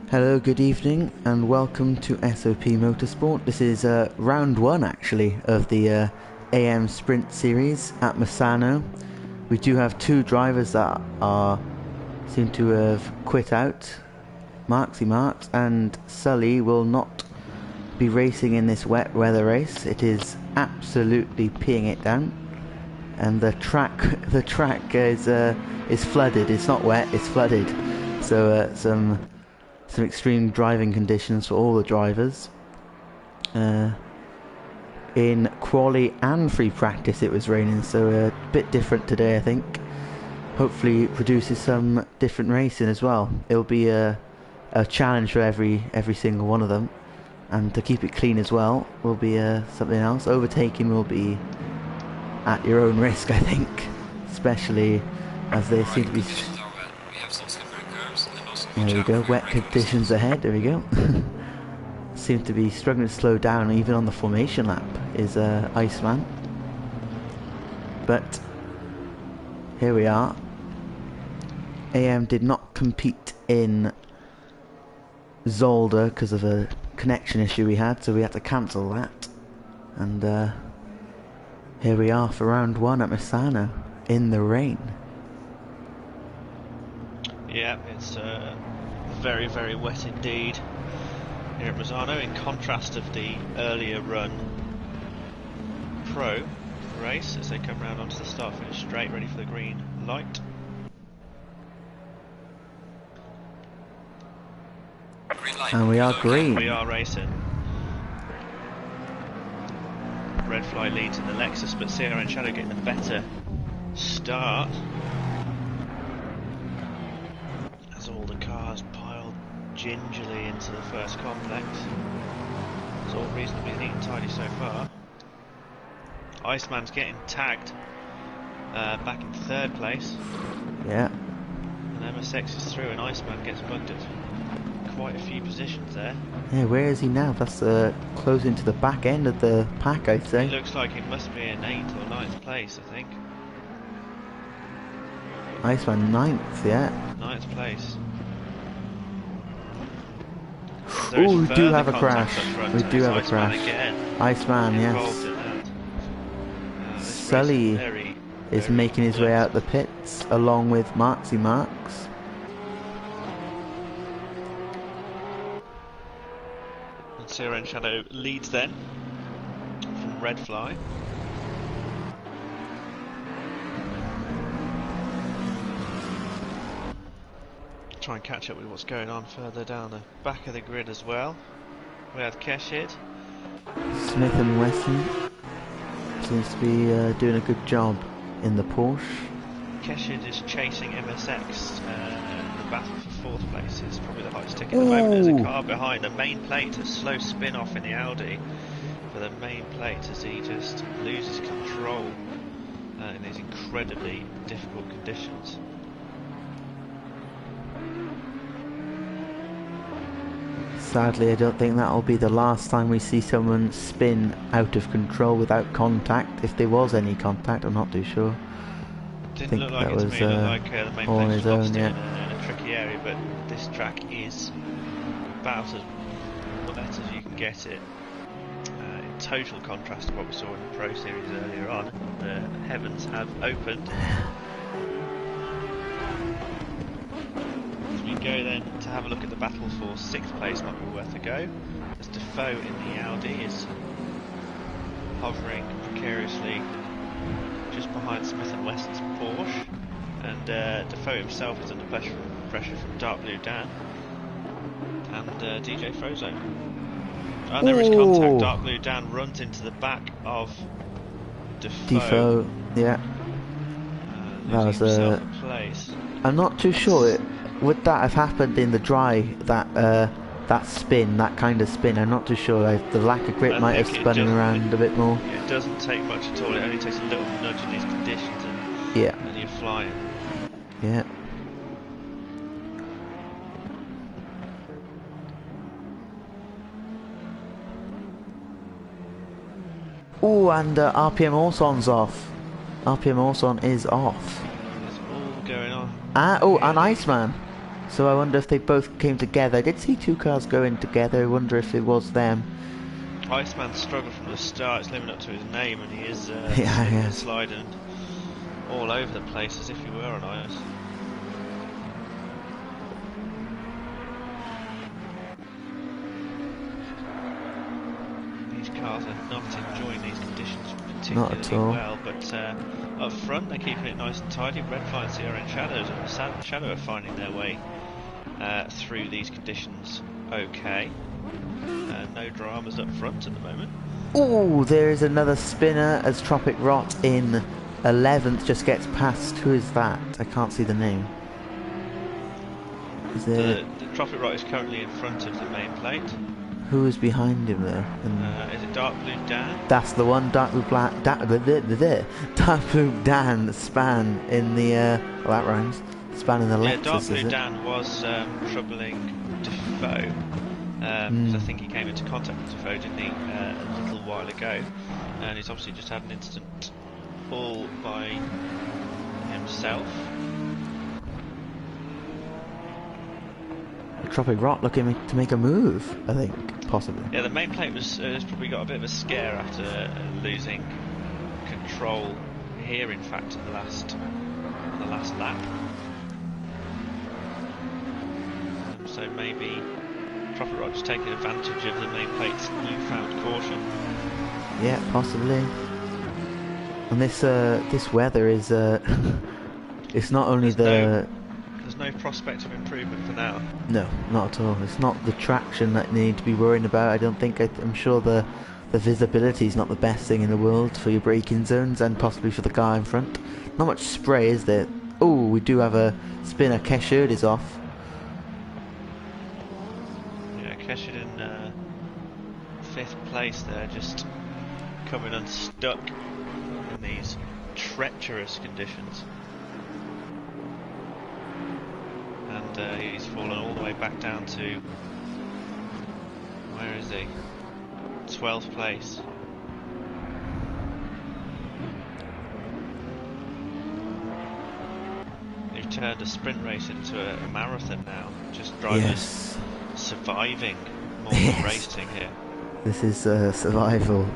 Hello, good evening, and welcome to SOP Motorsport. This is round one, actually, of the AM Sprint Series at Misano. We do have two drivers that seem to have quit out. Marksy Marks and Sully will not be racing in this wet weather race. It is absolutely peeing it down, and the track is flooded. It's not wet, it's flooded. So some extreme driving conditions for all the drivers. In quali and free practice it was raining, so a bit different today, I think. Hopefully it produces some different racing as well. It'll be a challenge for every single one of them, and to keep it clean as well will be something else. Overtaking will be at your own risk, I think, especially as they seem to be. There we go, wet conditions ahead, there we go. Seem to be struggling to slow down, even on the formation lap is Iceman. But here we are. AM did not compete in Zolder because of a connection issue we had, so we had to cancel that. And here we are for round one at Misano in the rain. Yeah, it's very, very wet indeed here at Misano, in contrast of the earlier run Pro race as they come round onto the start finish straight, ready for the green light. And we are green. We are racing. Red fly leads in the Lexus, but Sierra and Shadow getting a better start. All the cars piled gingerly into the first complex. It's all reasonably neat and tidy so far. Iceman's getting tagged back in third place. Yeah. And MSX is through and Iceman gets mugged at quite a few positions there. Yeah, where is he now? That's closing to the back end of the pack, I'd say. It looks like it must be in 8th or 9th place, I think. Iceman 9th, yeah. 9th place. Oh, we do have a crash. We do have a Iceman crash. Again. Iceman, yes. Sully is making his way out the pits along with Marksy Marks. And Sierra and Shadow leads then from Red Fly. Try and catch up with what's going on further down the back of the grid as well. We have Keshid. Smith and Wesson seems to be doing a good job in the Porsche. Keshid is chasing MSX. The battle for 4th place is probably the highest tick at the moment. There's a car behind a main plate, a slow spin off in the Audi for the main plate as he just loses control in these incredibly difficult conditions. Sadly, I don't think that'll be the last time we see someone spin out of control without contact. If there was any contact, I'm not too sure. Didn't look like it to me. Looked like the main all on place his lost own, it yeah. in a tricky area, but this track is about as wet as you can get it. In total contrast to what we saw in the Pro Series earlier on. The heavens have opened. As we go then to have a look at the battle for 6th place, might be worth a go. As Defoe in the Audi is hovering precariously just behind Smith and Wesson's Porsche, and Defoe himself is under pressure from Dark Blue Dan and DJ Frozone. And there is contact. Dark Blue Dan runs into the back of Defoe. Yeah. That was a place. I'm not too sure. Would that have happened in the dry? That spin, that kind of spin. I'm not too sure. The lack of grip might have spun him around a bit more. It doesn't take much at all. It only takes a little nudge in these conditions, and you're flying. Yeah. Oh, and RPM Orson's off. RPM Orson is off. It's all going on. Oh, and Iceman. So I wonder if they both came together. I did see two cars going together. I wonder if it was them. Iceman struggled from the start. It's living up to his name, and he is slipping Yeah, and sliding all over the place as if he were on ice. These cars are not enjoying these conditions particularly well, but up front they're keeping it nice and tidy. Red Fly and CRN Shadows and Shadow are finding their way through these conditions okay. No dramas up front at the moment. Oh, there is another spinner as Tropic Rot in 11th just gets past. Who is that? I can't see the name. Is it... The Tropic Rot is currently in front of the main plate. Who is behind him though? Is it Dark Blue Dan? That's the one. Dark Blue Dan span in the well, that rhymes. Span in the Lexus. Dark Blue Dan was troubling Defoe. Because I think he came into contact with Defoe, didn't he, a little while ago, and he's obviously just had an incident all by himself. Tropic Rot looking to make a move, I think, possibly. Yeah, the main plate has probably got a bit of a scare after losing control here, in fact, in the last lap. So maybe Tropic Rot just taking advantage of the main plate's newfound caution. Yeah, possibly. And this weather is it's not only there's no prospect of improvement for now. No, not at all. It's not the traction that you need to be worrying about. I don't think. I'm sure the visibility is not the best thing in the world for your braking zones and possibly for the car in front. Not much spray, is there? Oh, we do have a spinner. Keshard is off. Keshard in 5th place there, just coming unstuck in these treacherous conditions. And he's fallen all the way back down to, where is he? 12th place. They've turned a sprint race into a marathon now, just drivers surviving more than racing here. This is survival.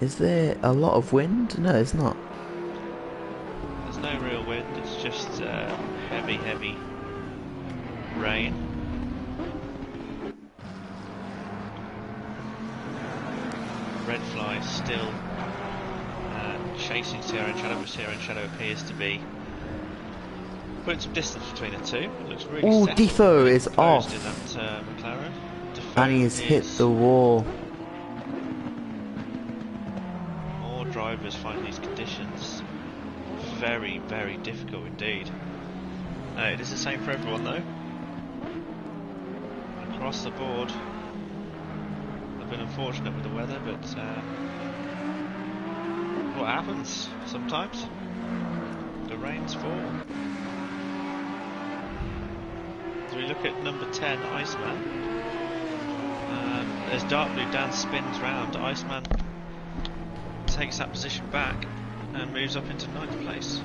Is there a lot of wind? No, it's not. There's no real wind, it's just heavy rain. Red Fly still chasing CRN Shadow, but CRN Shadow appears to be putting some distance between the two. It looks really settled, Defoe is off. In that McLaren. Defoe and he has hit the wall. More drivers find these conditions very, very difficult indeed. It is the same for everyone though. Across the board. I've been unfortunate with the weather, but what happens sometimes? The rains fall. As we look at number 10, Iceman. As Dark Blue Dan spins round, Iceman takes that position back and moves up into 9th place.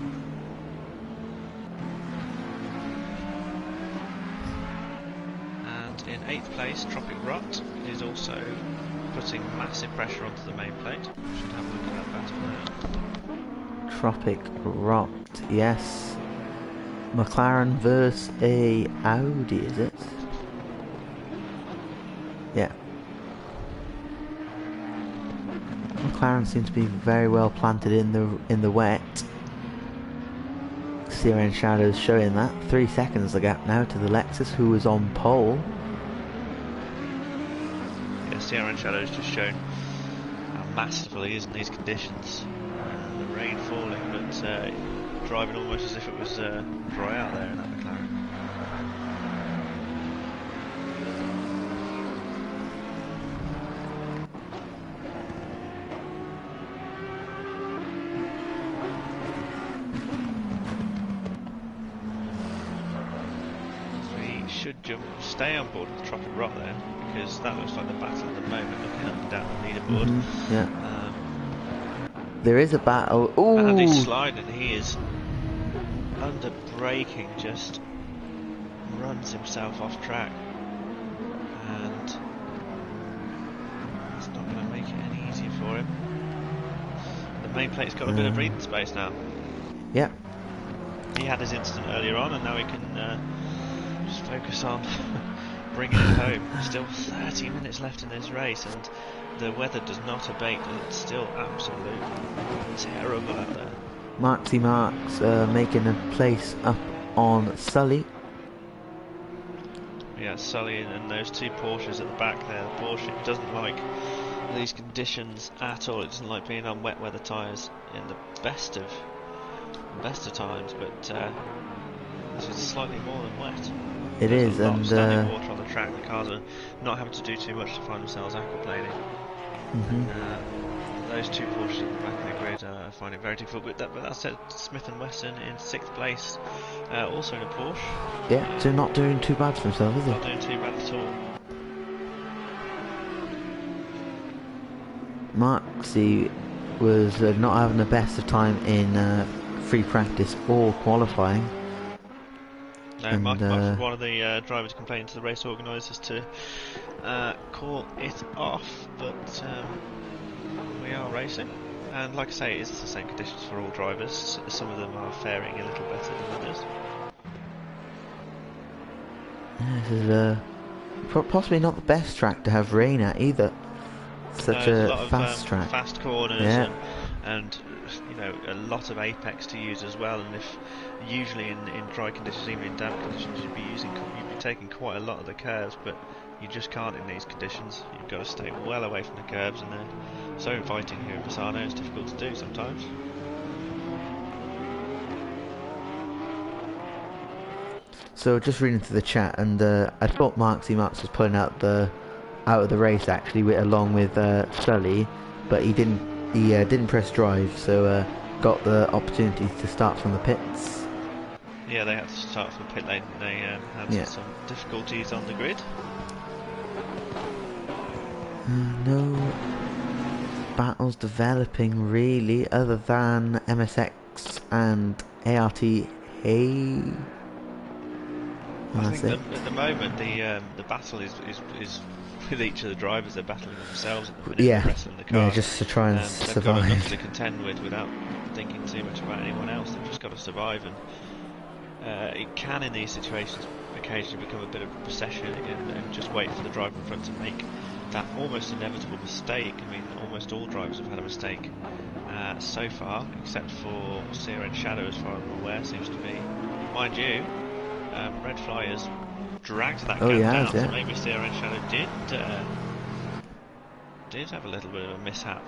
And in 8th place, Tropic Rot is also putting massive pressure onto the main plate. Should have a look at that battle now. Tropic Rot, yes. McLaren versus a Audi, is it? Yeah. McLaren seems to be very well planted in the wet. CRN Shadows showing that. 3 seconds the gap now to the Lexus, who was on pole. Yeah, CRN Shadows just shown how masterful he is in these conditions. The rain falling, but driving almost as if it was dry out there in that McLaren. Should stay on board with Tropic Rot then, because that looks like the battle at the moment, looking up and down the leaderboard. There is a battle. And he's Ooh! sliding. He is under braking, just runs himself off track, and it's not going to make it any easier for him. The main plate's got a bit of breathing space now. Yep. He had his incident earlier on, and now he can just focus on bringing it home. Still 30 minutes left in this race, and the weather does not abate. It's still absolutely terrible out there. Marksy Marks making a place up on Sully. Yeah, Sully and those two Porsches at the back there. The Porsche doesn't like these conditions at all. It doesn't like being on wet weather tyres in the best of times, but this is slightly more than wet. There's a lot and of standing water on the track. The cars are not having to do too much to find themselves aquaplaning. Those two Porsches at the back of the grid find it very difficult. But that's it. Smith and Wesson in 6th place, also in a Porsche. Yeah, so not doing too bad for himself, is he? Not doing too bad at all. Marksy was not having the best of time in free practice or qualifying. No, Mark was one of the drivers complaining to the race organisers to call it off, but we are racing, and like I say, it's the same conditions for all drivers. Some of them are faring a little better than others. Yeah, this is possibly not the best track to have rain at either. Such a fast track. Fast corners, yeah. and you know, a lot of apex to use as well. And if usually in dry conditions, even in damp conditions, you'd be taking quite a lot of the curves, but you just can't in these conditions. You've got to stay well away from the curves, and they're so inviting here in Misano. It's difficult to do sometimes. So just reading through the chat, and I thought Marksy Marks was pulling out of the race actually, along with Sully, but he didn't. He didn't press drive, so got the opportunity to start from the pits. Yeah, they had to start from the pit lane. They had some difficulties on the grid. No battles developing really, other than MSX and ART. Hey. I think at the moment the battle is with each of the drivers. They're battling themselves at the minute. Yeah, Wrestling the car. Yeah, just to try and survive. They've got enough to contend with without thinking too much about anyone else. They've just got to survive, and it can, in these situations, occasionally become a bit of a procession and just wait for the driver in front to make that almost inevitable mistake. I mean, almost all drivers have had a mistake so far, except for CRN Shadow, as far as I'm aware, seems to be. Mind you, Red Fly has dragged that gap down, so maybe CRN Shadow did have a little bit of a mishap.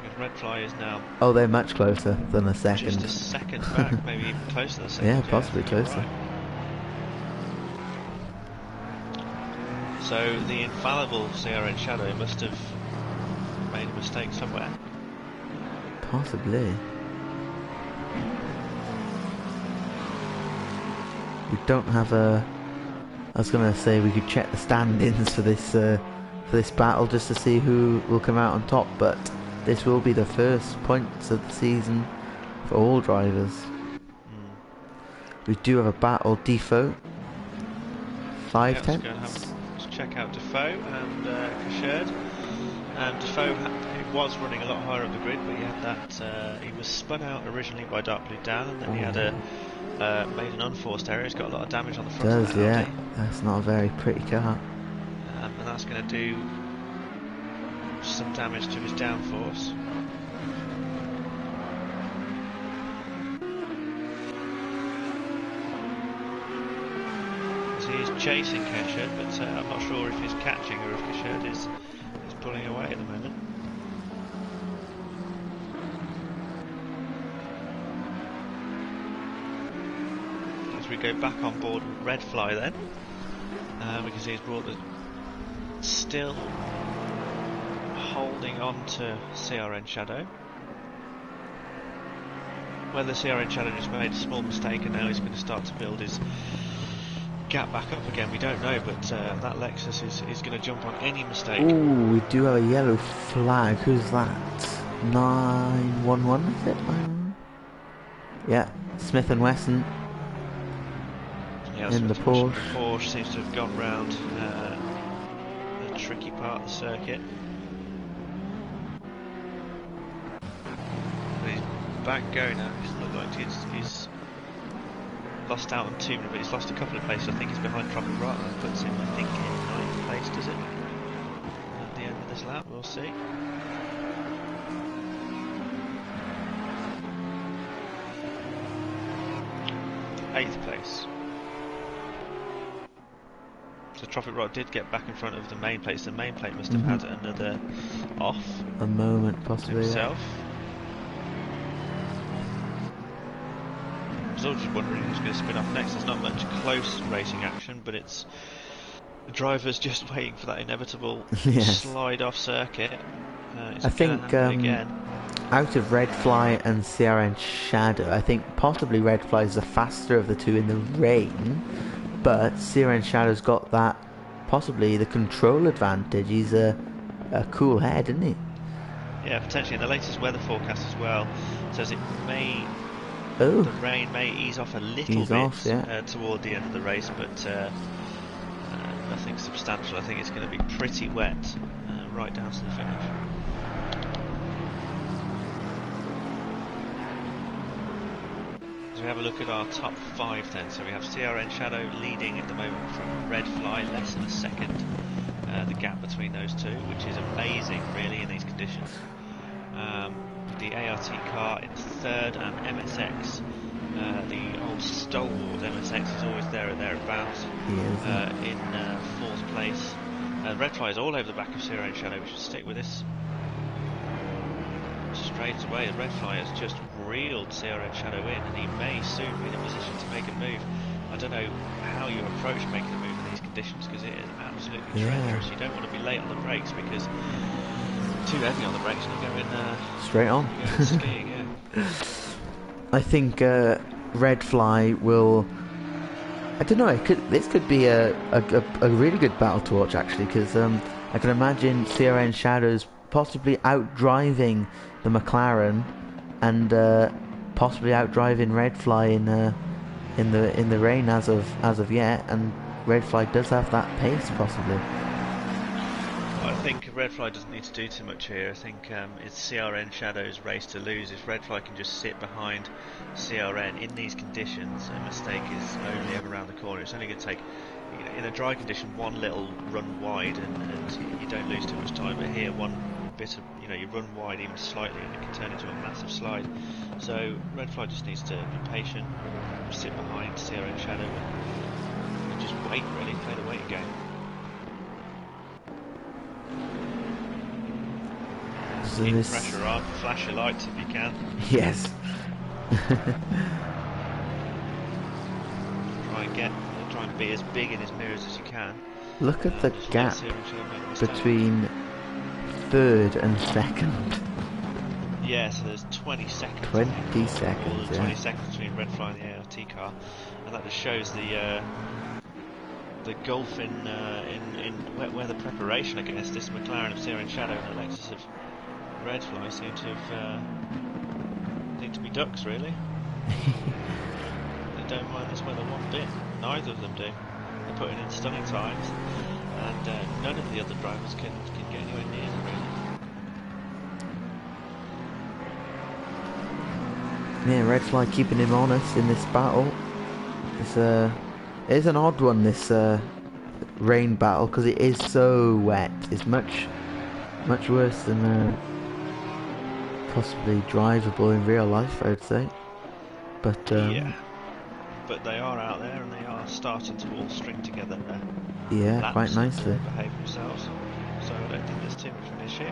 Because Red Fly is now... Oh, they're much closer than a second. Just a second back, maybe even closer than a second. Yeah, possibly closer. Right. So the infallible CRN Shadow must have made a mistake somewhere. Possibly. We don't have a... I was going to say we could check the stand-ins for this battle just to see who will come out on top, but this will be the first points of the season for all drivers. We do have a battle, Defoe. 5 tenths. Let's check out Defoe and Kasherd. Defoe was running a lot higher up the grid, but he had that. He was spun out originally by Dark Blue Dan, and then he had made an unforced error. He's got a lot of damage on the front of the Audi. That's not a very pretty car. And that's going to do some damage to his downforce. As he is chasing Kasherd, but I'm not sure if he's catching or if Kasherd is pulling away at the moment. As we go back on board with Red Fly then, we can see he's brought the still holding on to CRN Shadow. Whether CRN Shadow just made a small mistake and now he's going to start to build his gap back up again, we don't know, but that Lexus is going to jump on any mistake. Ooh, we do have a yellow flag. Who's that? 911, is it? Yeah, Smith and Wesson Yeah, in the Smith and Wesson. Porsche. The Porsche seems to have gone round the tricky part of the circuit. But he's back going now. He's looked like he's lost out on 2 minutes, but he's lost a couple of places. I think he's behind Tropic Rock. That puts him, I think, in 9th place, does it? At the end of this lap, we'll see. Eighth place. So Tropic Rock did get back in front of the main plate. So the main plate must have had another off. A moment, possibly. Himself. I was all just wondering who's going to spin off next. There's not much close racing action, but it's the drivers just waiting for that inevitable slide off circuit. I think again. Out of Red Fly and CRN Shadow, I think possibly Red Fly is the faster of the two in the rain, but CRN Shadow's got that, possibly the control advantage. He's a cool head, isn't he? Yeah, potentially. And the latest weather forecast as well says it may, the rain may ease off a little bit toward the end of the race, but nothing substantial. I think it's going to be pretty wet right down to the finish. So we have a look at our top 5 then. So we have CRN Shadow leading at the moment from Red Fly, less than a second. The gap between those two, which is amazing really in these conditions. The ART car in 3rd, and MSX, the old stalwart MSX, is always there or thereabouts, in 4th place. Red Fly is all over the back of CRN Shadow. We should stick with this. Straight away, Red Fly has just reeled CRN Shadow in, and he may soon be in a position to make a move. I don't know how you approach making a move in these conditions, because it is absolutely treacherous. You don't want to be late on the brakes, because too heavy on the brakes and you're going straight on. Skiing, I think Red Fly will. I don't know. This could be a really good battle to watch, actually, because I can imagine CRN Shadows possibly outdriving the McLaren, and possibly outdriving Red Fly in the rain as of yet. And Red Fly does have that pace, possibly. I think Red Fly doesn't need to do too much here. I think it's CRN Shadow's race to lose. If Red Fly can just sit behind CRN in these conditions, a mistake is only ever around the corner. It's only going to take, in a dry condition, one little run wide, and you don't lose too much time. But here, one bit of, you run wide even slightly, and it can turn into a massive slide. So Red Fly just needs to be patient, sit behind CRN Shadow, and just wait. Really, play the waiting game. Keep the pressure on, flash your lights if you can. Yes. Try and be as big in his mirrors as you can. Look at the gap between 3rd and 2nd. Yeah, so there's 20 seconds. 20 seconds, 20 seconds between Red Fly and the ART car, and that just shows the gulf in wet weather preparation against this McLaren of CRN Shadow and the Lexus of Red Fly seem to be ducks, really. They don't mind this weather one bit. Neither of them do. They're putting in stunning times, and none of the other drivers can get anywhere near them, really. Yeah, Red Fly keeping him honest in this battle. It's an odd one, this rain battle, because it is so wet. It's much worse than possibly drivable in real life, I would say. But yeah, but they are out there, and they are starting to all string together. Yeah, quite nicely. Behave themselves. So I don't think there's too much of an issue.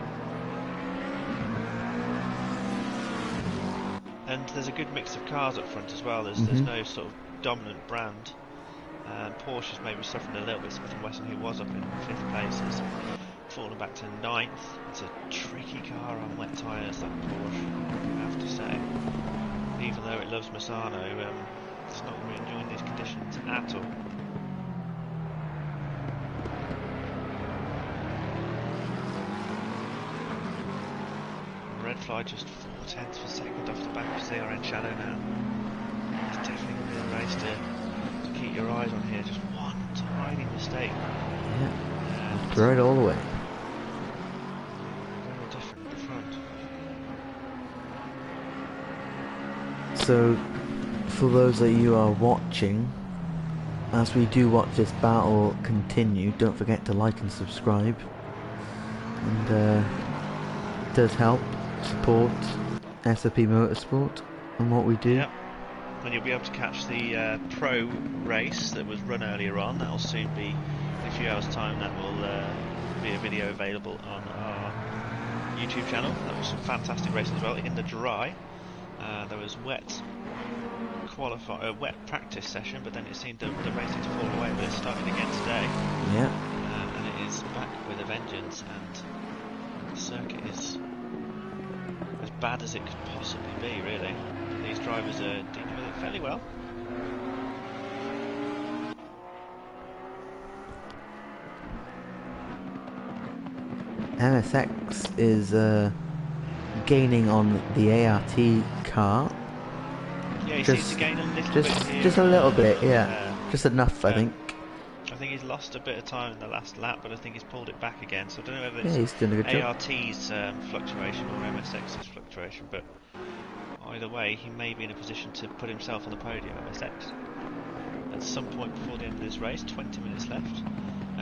And there's a good mix of cars up front as well. There's no sort of dominant brand. Porsche's maybe suffering a little bit. Smith & Wesson, who was up in 5th place, has fallen back to 9th. It's a tricky car on wet tyres, that Porsche, I have to say. Even though it loves Misano, it's not really enjoying these conditions at all. Red Fly just 0.4 of a second off the back of CRN Shadow now. It's definitely going to be a race to keep your eyes on here. Just one tiny mistake. Yeah. And Throw it all the way. very different at the front. So, for those of you who are watching, as we do watch this battle continue, don't forget to like and subscribe. And it does help support SOP Motorsport and what we do. Yep. And you'll be able to catch the pro race that was run earlier on. That will soon be, in a few hours' time, that will be a video available on our YouTube channel. That was some fantastic racing as well. In the dry, there was wet practice session, but then it seemed the racing to fall away. But it's starting again today. Yeah. And it is back with a vengeance, and the circuit is as bad as it could possibly be, really. These drivers are dealing with it fairly well. MSX is gaining on the ART car. Yeah, he seems to gain a little bit here. Just a little bit, yeah. Just enough, I think. I think he's lost a bit of time in the last lap, but I think he's pulled it back again. So I don't know whether Yeah, he's doing a good job. ART's fluctuation or MSX's fluctuation, but either way, he may be in a position to put himself on the podium at MSX. At some point before the end of this race, 20 minutes left.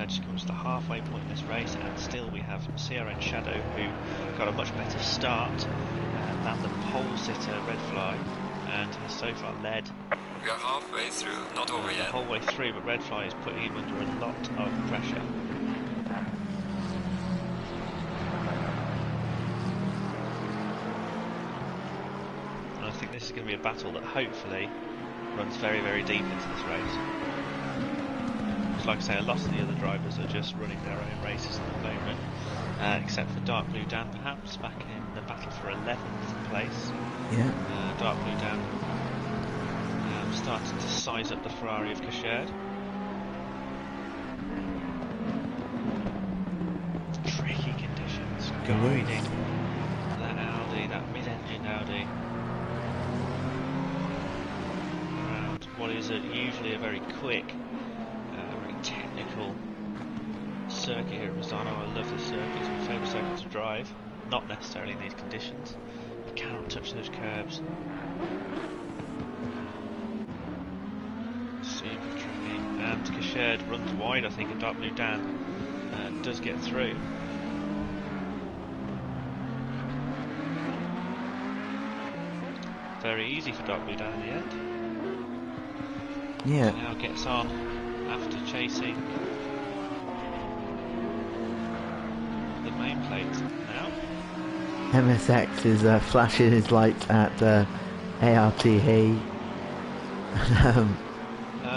Just comes to the halfway point in this race, and still we have CRN Shadow, who got a much better start than the pole sitter Red Fly, and has so far led. We are halfway through, not over The yet. whole way through, but Red Fly is putting him under a lot of pressure. And I think this is going to be a battle that hopefully runs very, very deep into this race. Because like I say, a lot of the other drivers are just running their own races at the moment, except for Dark Blue Dan perhaps, back in the battle for 11th place. Yeah. Dark Blue Dan starting to size up the Ferrari of Kasherd. Tricky conditions, guiding that Audi, that mid-engine Audi, around what is usually a very quick, very technical circuit here at Misano. I love this circuit, it's my favourite circuit to drive, not necessarily in these conditions. You cannot touch those curbs. Super tricky, and Kasherd runs wide, I think, and Dark Blue Dan does get through. Very easy for Dark Blue Dan in the end. Yeah. He now gets on after chasing the main plate now. MSX is flashing his lights at ART Hay.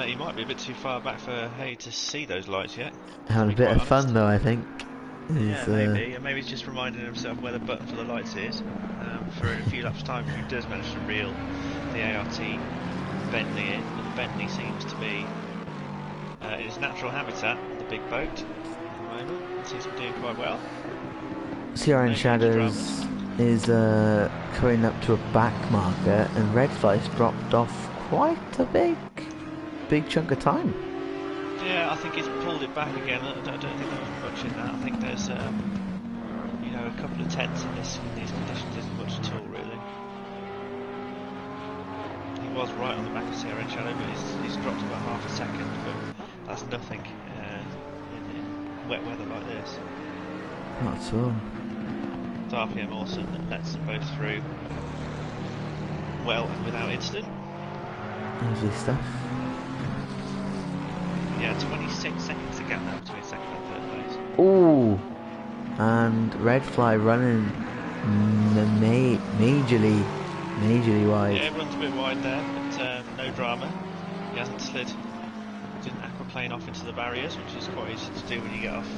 He might be a bit too far back for Hay to see those lights yet. Having a bit of fun though, I think. Yeah, maybe. And maybe he's just reminding himself where the button for the lights is. For a few laps' time, if he does manage to reel the ART Bentley in. But the Bentley seems to be in its natural habitat, the big boat, at the moment. It seems to be doing quite well. CRN Shadows is coming up to a back marker, and Red Fly's dropped off quite a big chunk of time. Yeah, I think he's pulled it back again. I don't think there was much in that. I think there's, a couple of tenths in these conditions isn't much at all, really. He was right on the back of CRN Shadow, but he's dropped about half a second, but that's nothing in wet weather like this. Not at all. It's RPM awesome that lets them both through well and without incident. Easy stuff. Yeah, 26 seconds to gap now between second and third place. Ooh, and Red Fly running majorly wide. Yeah, everyone's a bit wide there, but no drama. He hasn't slid, didn't aquaplane off into the barriers, which is quite easy to do when you get off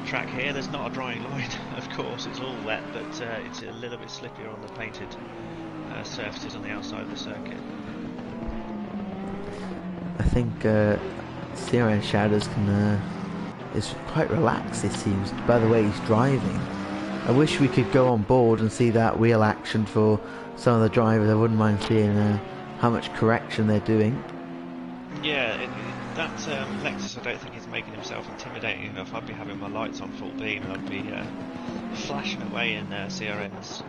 track here. There's not a drying line, of course, it's all wet, but it's a little bit slippier on the painted surfaces on the outside of the circuit. I think CRN Shadows is quite relaxed, it seems, by the way he's driving. I wish we could go on board and see that wheel action for some of the drivers. I wouldn't mind seeing how much correction they're doing. Yeah, that Lexus, I don't think he's making himself intimidating enough. I'd be having my lights on full beam and I'd be flashing away in CRN's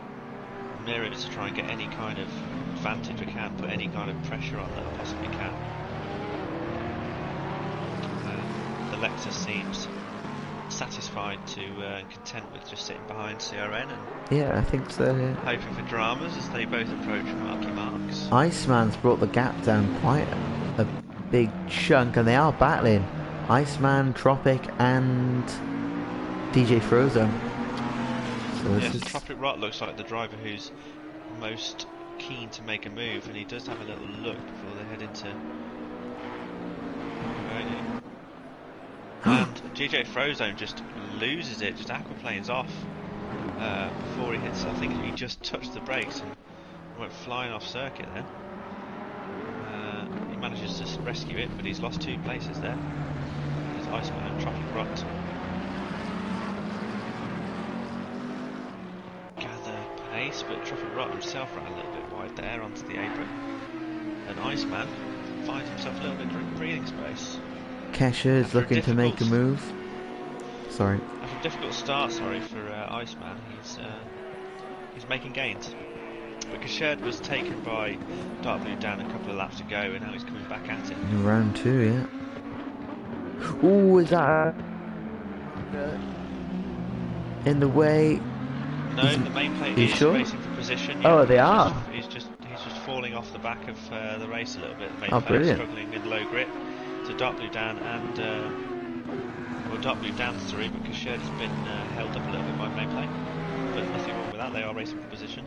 mirrors to try and get any kind of advantage I can, put any kind of pressure on that I possibly can. The Lexus seems satisfied to content with just sitting behind CRN and Yeah, I think so. Yeah. hoping for dramas as they both approach marky marks. Iceman's brought the gap down quite a big chunk, and they are battling. Iceman, Tropic, and DJ Frozone. So Yes, Tropic Rot looks like the driver who's most keen to make a move, and he does have a little look before they head into. And DJ Frozone just loses it, just aquaplanes off before he hits. I think he just touched the brakes and went flying off circuit then. He manages to rescue it, but he's lost 2 places there. There's Iceman and Tropic Rot. Gather pace, but Tropic Rot himself ran a little bit wide there onto the apron. And Iceman finds himself a little bit of breathing space. Kesha is looking to make a move. Sorry. After a difficult start, for Iceman, he's making gains. But Kesha was taken by Dark Blue down a couple of laps to go, and now he's coming back at it. In round 2, yeah. Ooh, is that in the way? No, the main plate is sure? racing for position. Oh, they are. He's just falling off the back of the race a little bit. The main plate brilliant. struggling in low grip. So Dark Blue down and Dark Blue down's through, but Kesha has been held up a little bit by main plate. But nothing wrong with that. They are racing for position.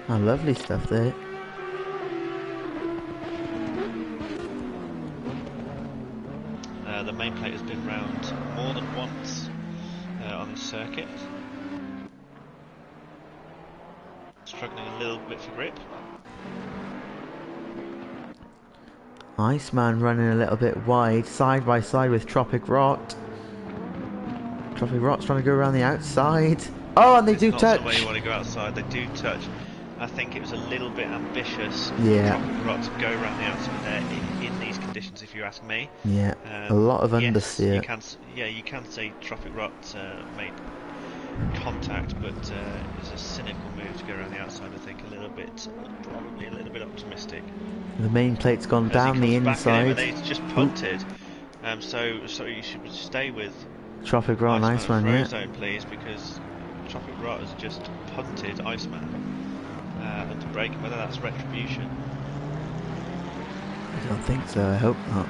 Oh, lovely stuff there. The main plate has been round more than once on the circuit. Struggling a little bit for grip. Iceman running a little bit wide, side by side with Tropic Rot. Tropic Rot's trying to go around the outside. Oh, and they do touch. It's not the way you want to go outside. They do touch. I think it was a little bit ambitious for Tropic Rot to go around the outside there in these conditions, if you ask me. Yeah, a lot of understeer. Yes, you can say Tropic Rot made contact, but it's a cynical move to go around the outside. I think probably a little bit optimistic. The main plate's gone down the inside. And he's just punted. So you should stay with Tropic Rot and Iceman, yeah. Zone, please, because Tropic Rot has just punted Iceman. And to break him, whether that's retribution. I don't think so, I hope not.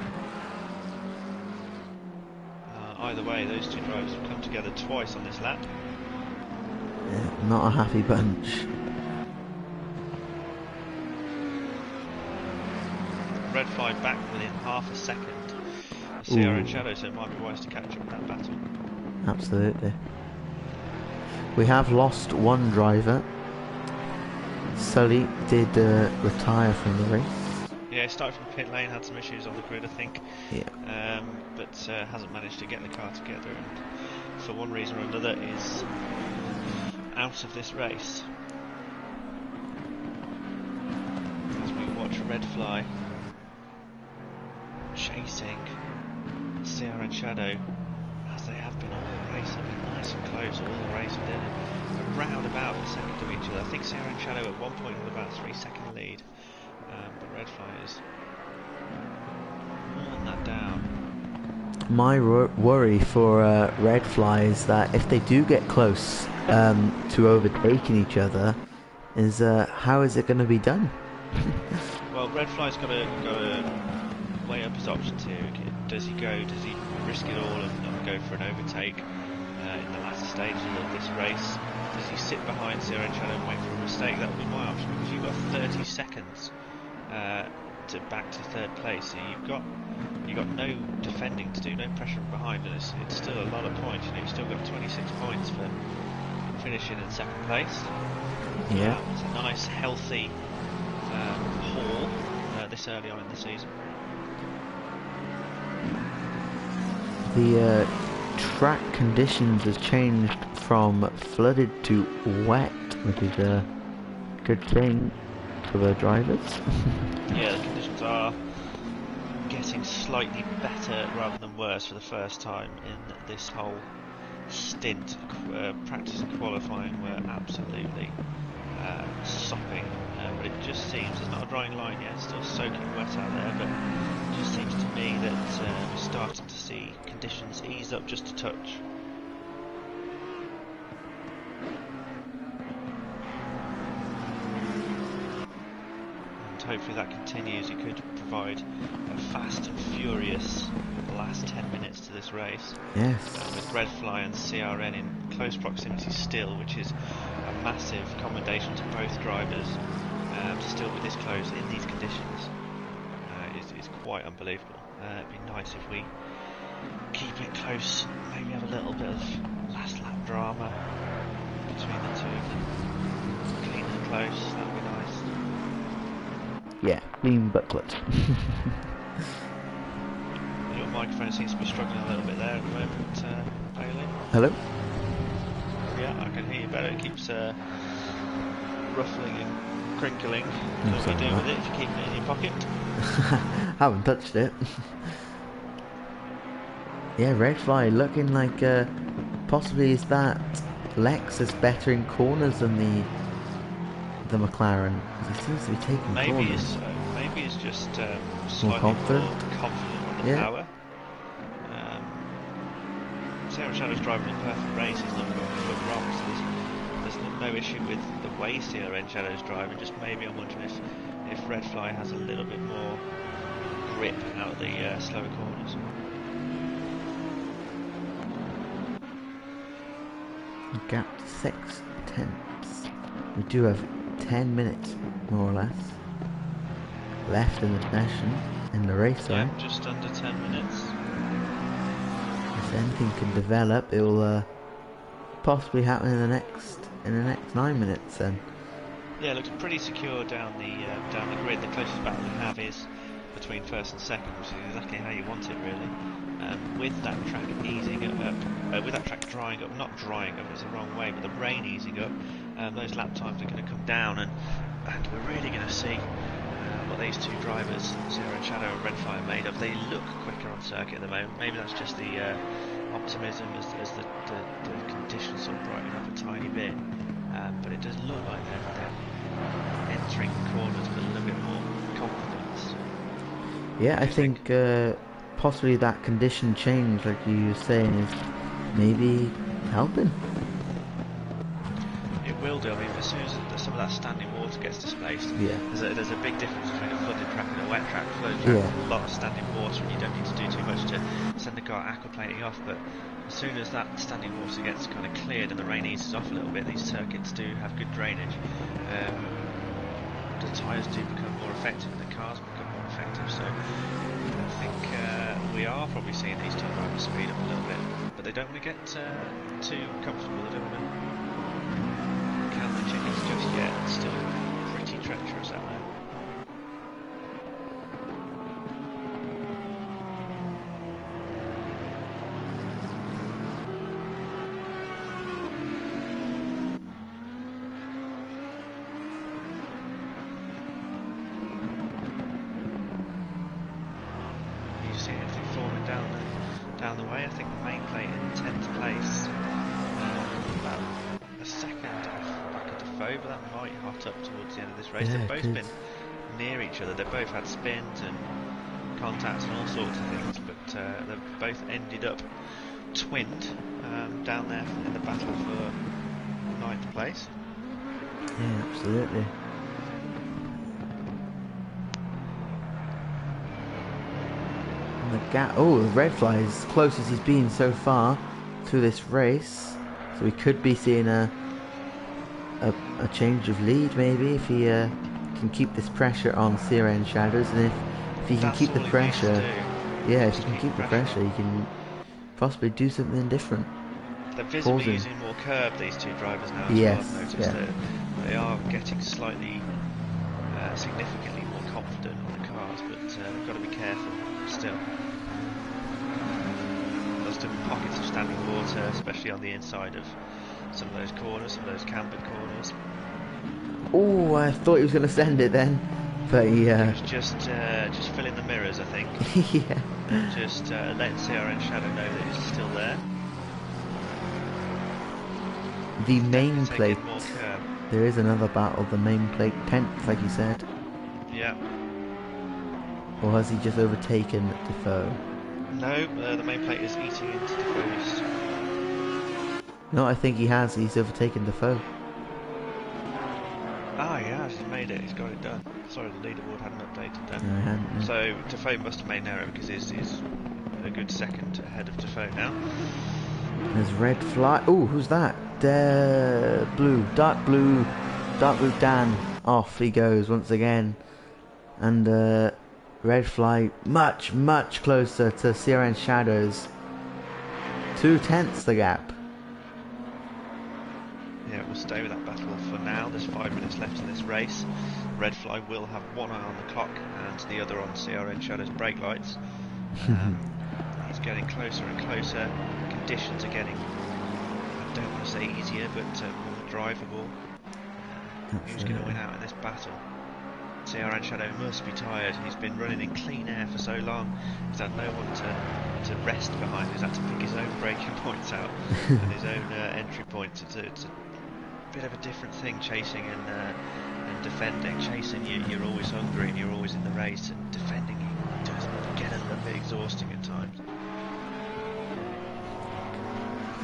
Either way, those two drivers have come together twice on this lap. Yeah, not a happy bunch. Red flag back within half a second. CRN Shadow, so it might be wise to catch up with that battle. Absolutely. We have lost one driver. Sully did retire from the race. Yeah, he started from pit lane, had some issues on the grid, I think. Yeah. But hasn't managed to get the car together, and for one reason or another is out of this race. As we watch Red Fly chasing CRN Shadow, as they have been all the race. They've been nice and close all the race, and then around about a second to each other. I think CRN Shadow at one point had about a 3-second lead, but Red Fly is pulling that down. My worry for Red Fly is that if they do get close to overtaking each other, is how is it going to be done? Well, Red Fly's got to weigh up his options here. Does he risk it all and go for an overtake in the latter stages of this race? Does he sit behind CRN Shadow and wait for a mistake? That would be my option, because you've got 30 seconds to back to third place. So you've got no defending to do, no pressure from behind, and it's still a lot of points. You've still got 26 points for finishing in second place. Yeah. It's a nice, healthy haul this early on in the season. The track conditions has changed from flooded to wet, which is a good thing for the drivers. Yeah, the conditions are getting slightly better rather than worse for the first time in this whole stint. Practice and qualifying were absolutely sopping, but it just seems, there's not a drying line yet, still soaking wet out there, but it just seems to me that we're starting to see conditions ease up just a touch. And hopefully that continues. It could provide a fast and furious last 10 minutes to this race. Yes. With Redfly and CRN in close proximity still, which is a massive commendation to both drivers. To still be this close in these conditions is quite unbelievable. It'd be nice if we keep it close, maybe have a little bit of last lap drama between the two of them. Clean and close, that would be nice. Yeah, clean but close. Your microphone seems to be struggling a little bit there at the moment, Bailey. Hello? Yeah, I can hear you better. It keeps ruffling and crinkling. What do you do with it if you keep it in your pocket? Haven't touched it. Yeah, Redfly looking like possibly is that Lexus better in corners than the McLaren? Because he seems to be taking corners. Maybe it's just slightly more confident on the power. Sarah Shadow's driving a perfect race. He's not got a foot wrong, so there's no issue with the way CRN Shadow's driving. Just maybe I'm wondering if Redfly has a little bit more grip out of the slower corners. Gap 6/10. We do have 10 minutes, more or less, left in the session, in the race, Yeah, right? just under 10 minutes. If anything can develop, it will possibly happen in the next 9 minutes then. Yeah, it looks pretty secure down the grid. The closest battle we have is between first and second, which is exactly how you want it, really. With that track easing up, with that track drying up, not drying up, it's the wrong way, but the rain easing up, those lap times are going to come down, and we're really going to see what these two drivers, Zero and Shadow and Redfire, made of. They look quicker on circuit at the moment. Maybe that's just the optimism as the conditions sort of brighten up a tiny bit, but it does look like they're entering corners with a little bit more confidence. Yeah, I think possibly that condition change, like you were saying, is maybe helping. It will do. I mean, as soon as some of that standing water gets displaced, yeah, there's a big difference between a flooded track and a wet track. Flooded track has a lot of standing water, and you don't need to do too much to send the car aquaplaning off. But as soon as that standing water gets kind of cleared and the rain eases off a little bit, these circuits do have good drainage. The tyres do become more effective, and the cars become more effective. So I think we are probably seeing these two drivers speed up a little bit, but they don't want to get too comfortable. They don't want to count the chickens just yet. It's still pretty treacherous out there. Down the way. I think the main plate in 10th place, about a second off back of Defoe, but that might hot up towards the end of this race. Yeah, they've both been near each other. They've both had spins and contacts and all sorts of things, but they've both ended up twinned down there in the battle for 9th place. Yeah, absolutely. The gap. Oh, the Redfly is as close as he's been so far through this race, so we could be seeing a change of lead maybe if he can keep this pressure on Sierra and Shadows, and if he can keep the pressure, yeah, if he can keep the pressure, he can possibly do something different. They're visibly using more curb, these two drivers now. Yes, well. I've noticed that they are getting slightly, significantly more confident on the cars, but they've got to be careful still. just pockets of standing water, especially on the inside of some of those corners, some of those cambered corners. Oh, I thought he was going to send it then, but He was just filling the mirrors, I think. yeah. Just letting CRN Shadow know that he's still there. The main plate. More curb. There is another battle. The main plate 10th, like you said. Yeah. Or has he just overtaken Defoe? No, the main plate is eating into Defoe's. No, I think he has. He's overtaken Defoe. Ah, he has. He's made it. He's got it done. Sorry, the leaderboard hadn't updated then. No, he hadn't. No. So Defoe must have made an error because he's a good second ahead of Defoe now. There's red fly. Oh, who's that? Blue, dark blue Dan. Off he goes once again, and red fly much closer to CRN Shadows. 2/10 the gap. Yeah, we'll stay with that battle for now. There's 5 minutes left in this race. Red fly will have one eye on the clock and the other on CRN Shadow's brake lights. He's getting closer and closer. Conditions are getting, I don't want to say easier, but more drivable. Who's going to win out in this battle? CRN Shadow must be tired. He's been running in clean air for so long. He's had no one to rest behind. He's had to pick his own braking points out and his own entry points. It's a bit of a different thing, chasing and defending. Chasing, you're always hungry and you're always in the race, and defending, it does get a little bit exhausting at times.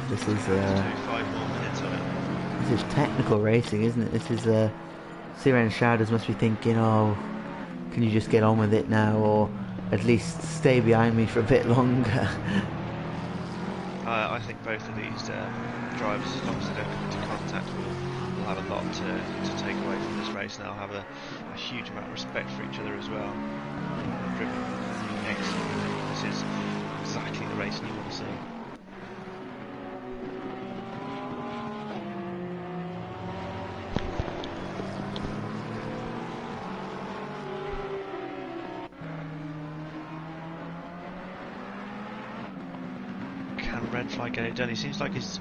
This is 5 more minutes of it. This is technical racing, isn't it? This is CRN Shadows must be thinking, oh, can you just get on with it now, or at least stay behind me for a bit longer? I think both of these drivers, as long as they don't come into contact, will have a lot to take away from this race, and they'll have a huge amount of respect for each other as well. They've driven excellently. This is exactly the racing you want to see. Red fly get it done. He seems like he's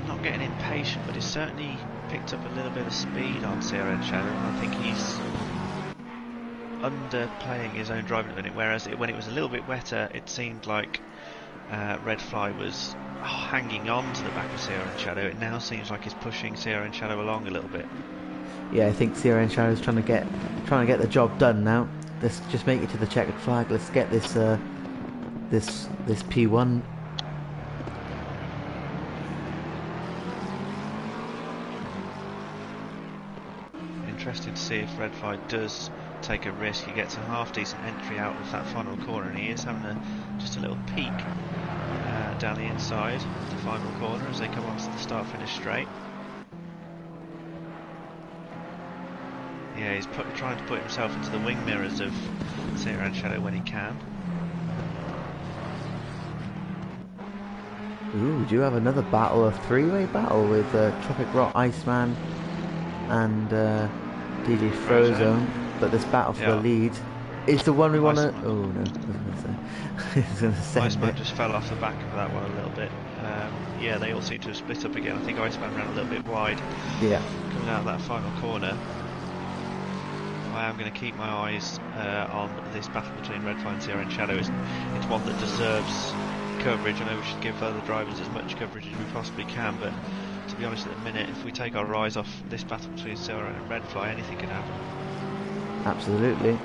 not getting impatient, but he's certainly picked up a little bit of speed on CRN Shadow, and I think he's underplaying his own driving at the minute, whereas when it was a little bit wetter it seemed like Red Fly was hanging on to the back of CRN Shadow. It now seems like he's pushing CRN Shadow along a little bit. Yeah, I think CRN Shadow is trying to get the job done now. Let's just make it to the checkered flag. Let's get this this P1. Interesting to see if Red Fly does take a risk. He gets a half decent entry out of that final corner, and he is having just a little peek down the inside of the final corner as they come onto the start-finish straight. Yeah, he's trying to put himself into the wing mirrors of CRN Shadow when he can. Ooh, we do have another battle, a three-way battle with Tropic Rock, Iceman, and DJ Frozone. But this battle for the lead is the one we want to. Oh no, I was going to say. I was going to say. Iceman just fell off the back of that one a little bit. Yeah, they all seem to have split up again. I think Iceman ran a little bit wide. Yeah. Coming out of that final corner. I am going to keep my eyes on this battle between Red Fly and CRN Shadow. It's one that deserves coverage. I know we should give other drivers as much coverage as we possibly can, but to be honest, at the minute, if we take our eyes off this battle between CRN and Red Fly, anything can happen. Absolutely.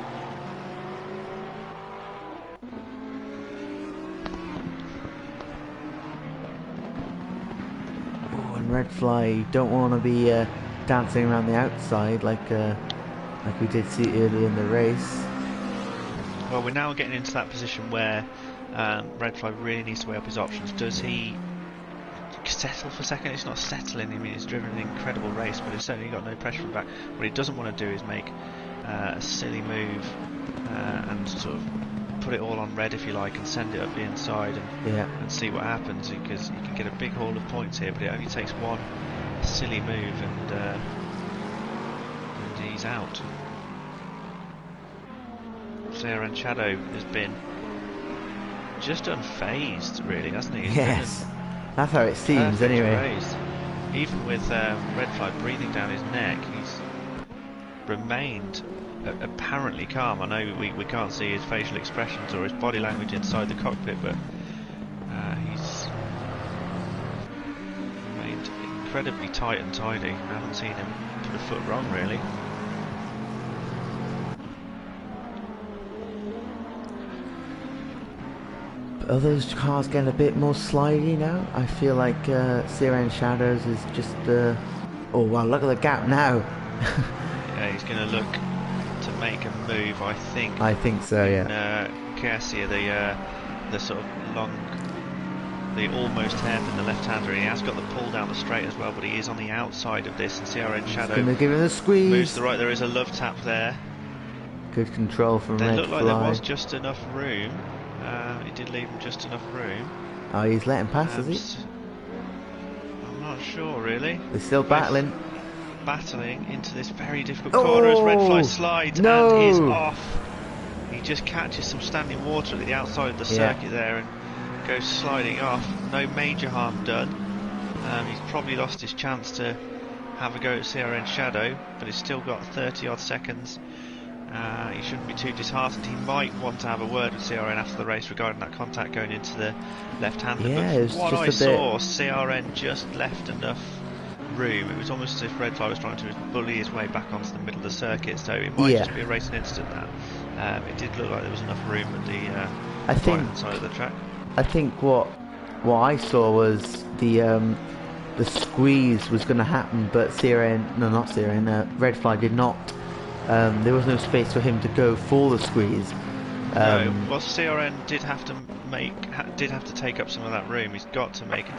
Oh, and Red Fly don't want to be dancing around the outside like we did see earlier in the race. Well, we're now getting into that position where Red Fly really needs to weigh up his options. Does he settle for second? It's not settling. I mean, he's driven an incredible race, but he's certainly got no pressure from back. What he doesn't want to do is make a silly move and sort of put it all on red, if you like, and send it up the inside and see what happens, because you can get a big haul of points here, but it only takes one silly move and he's out. CRN Shadow has been just unfazed, really, hasn't he? He's Yes, that's how it seems perfect anyway. race. Even with red flag breathing down his neck, he's remained apparently calm. I know we can't see his facial expressions or his body language inside the cockpit, but he's remained incredibly tight and tidy. I haven't seen him put a foot wrong, really. Are those cars getting a bit more slidey now? I feel like CRN Shadows is just... oh wow, look at the gap now. Yeah, he's going to look to make a move, I think. I think so, yeah. Garcia, the sort of long, the almost hairpin, the left-hander, he has got the pull down the straight as well, but he is on the outside of this, and CRN Shadow going to give him a squeeze. Moves to the right. There is a love tap there. Good control from Red Flag. It looked like there was just enough room. He did leave him just enough room. Oh, he's letting pass, is he? I'm not sure, really. They're still battling. Battling into this very difficult corner as Red Fly slides and is off. He just catches some standing water at the outside of the circuit there and goes sliding off. No major harm done. He's probably lost his chance to have a go at CRN Shadow, but he's still got 30 odd seconds. He shouldn't be too disheartened. He might want to have a word with CRN after the race regarding that contact going into the left-hander. Yeah, but from what I saw, CRN just left enough room. It was almost as if Red Fly was trying to bully his way back onto the middle of the circuit, so it might just be a racing incident that. It did look like there was enough room at the right-hand side of the track. I think what I saw was the squeeze was going to happen, but Red Fly did not. There was no space for him to go for the squeeze. No, well, CRN did have to take up some of that room. He's got to make a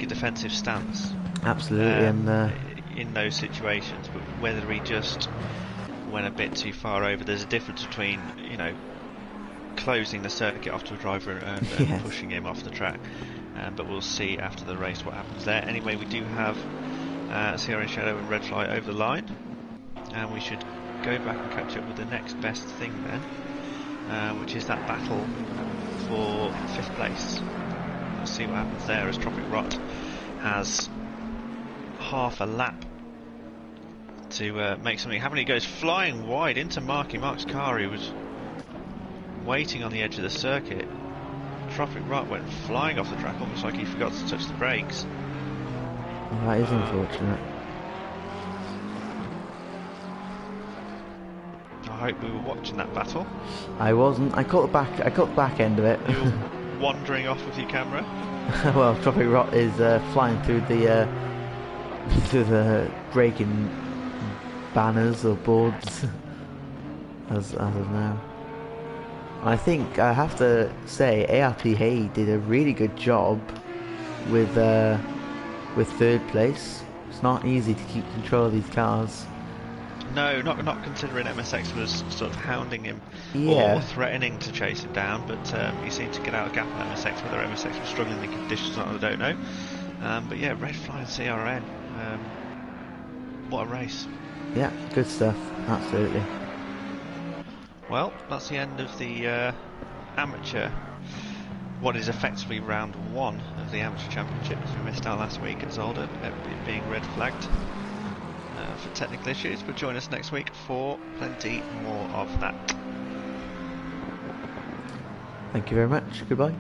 defensive stance. Absolutely, and in those situations, but whether he just went a bit too far over, there's a difference between closing the circuit off to a driver and pushing him off the track. But we'll see after the race what happens there. Anyway, we do have CRN Shadow and Red Fly over the line. And we should go back and catch up with the next best thing then, which is that battle for 5th place. We'll see what happens there as Tropic Rot has half a lap to make something happen. He goes flying wide into Mark's car. He was waiting on the edge of the circuit. Tropic Rot went flying off the track, almost like he forgot to touch the brakes. Well, that is unfortunate. I hope we were watching that battle. I wasn't. I caught the back end of it. You were wandering off with your camera. Well, Tropic Rot is flying through the braking banners or boards as of now. I think I have to say ARP Hay did a really good job with 3rd place. It's not easy to keep control of these cars. No, not considering MSX was sort of hounding him or threatening to chase him down, but he seemed to get out a gap on MSX. Whether MSX was struggling in the conditions or not, I don't know. But yeah, Red Fly and CRN, what a race. Yeah, good stuff, absolutely. Well, that's the end of the amateur, what is effectively round 1 of the amateur championship, as we missed out last week at Zolder, it being red flagged for technical issues, but join us next week for plenty more of that. Thank you very much. Goodbye.